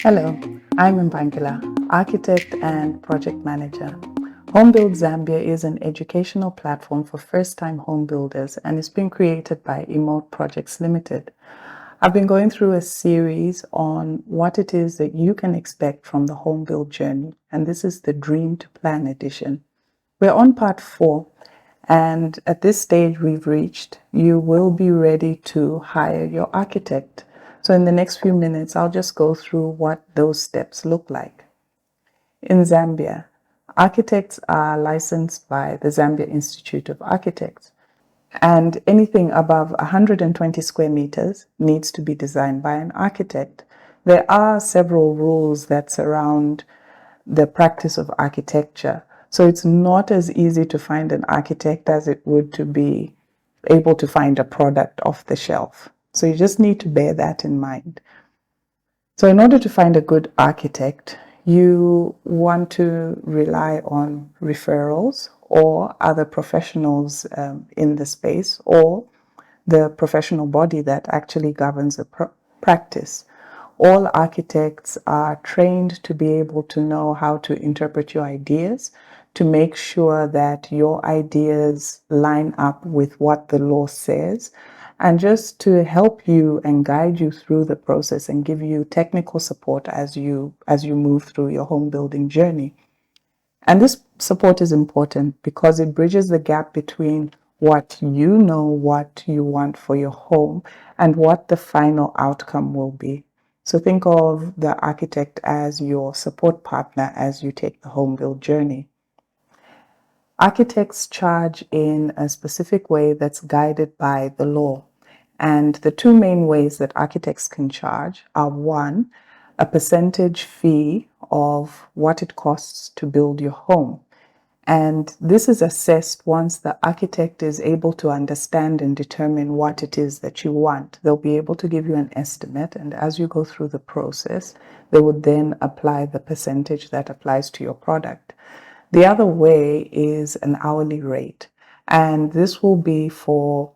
Hello, I'm Mphangela, architect and project manager. Homebuild Zambia is an educational platform for first-time home builders and is being created by Emote Projects Limited. I've been going through a series on what it is that you can expect from the home build journey, and this is the Dream to Plan edition. We're on part 4, and at this stage we've reached, you will be ready to hire your architect. So in the next few minutes, I'll just go through what those steps look like. In Zambia, architects are licensed by the Zambia Institute of Architects, and anything above 120 square meters needs to be designed by an architect. There are several rules that surround the practice of architecture, so it's not as easy to find an architect as it would to be able to find a product off the shelf. So you just need to bear that in mind. So in order to find a good architect, you want to rely on referrals or other professionals in the space, or the professional body that actually governs the practice. All architects are trained to be able to know how to interpret your ideas, to make sure that your ideas line up with what the law says, and just to help you and guide you through the process and give you technical support as you move through your home building journey. And this support is important because it bridges the gap between what you know, what you want for your home, and what the final outcome will be. So think of the architect as your support partner as you take the home build journey. Architects charge in a specific way that's guided by the law. And the two main ways that architects can charge are: one, a percentage fee of what it costs to build your home. And this is assessed once the architect is able to understand and determine what it is that you want. They'll be able to give you an estimate, and as you go through the process, they would then apply the percentage that applies to your product. The other way is an hourly rate, and this will be for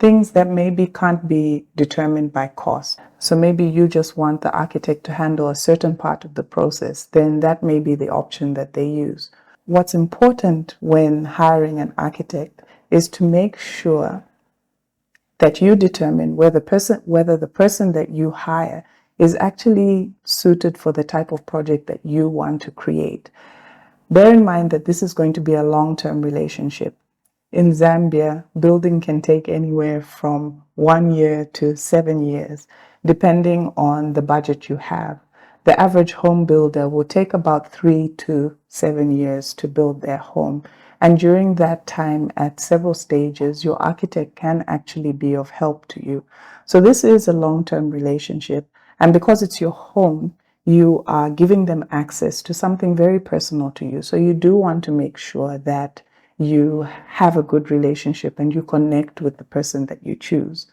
things that maybe can't be determined by cost. So maybe you just want the architect to handle a certain part of the process, then that may be the option that they use. What's important when hiring an architect is to make sure that you determine whether the person that you hire is actually suited for the type of project that you want to create. Bear in mind that this is going to be a long-term relationship. In Zambia, building can take anywhere from 1 year to 7 years, depending on the budget you have. The average home builder will take about 3 to 7 years to build their home. And during that time, at several stages, your architect can actually be of help to you. So this is a long-term relationship. And because it's your home, you are giving them access to something very personal to you. So you do want to make sure that you have a good relationship and you connect with the person that you choose.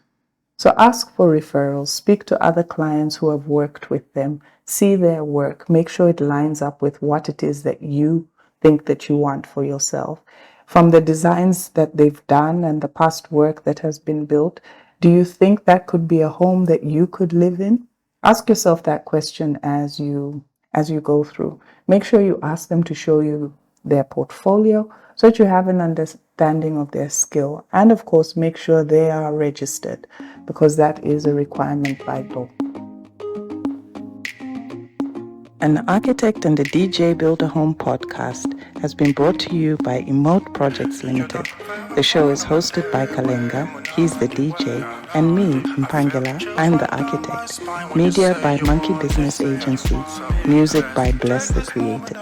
So ask for referrals, speak to other clients who have worked with them, see their work, make sure it lines up with what it is that you think that you want for yourself. From the designs that they've done and the past work that has been built, do you think that could be a home that you could live in? Ask yourself that question as you go through. Make sure you ask them to show you their portfolio so that you have an understanding of their skill. And of course, make sure they are registered, because that is a requirement by law. An Architect and a DJ Build a Home podcast has been brought to you by Emote Projects Limited. The show is hosted by Kalenga, he's the DJ, and me, Mphangela, I'm the architect. Media by Monkey Business Agency. Music by Bless the Creator.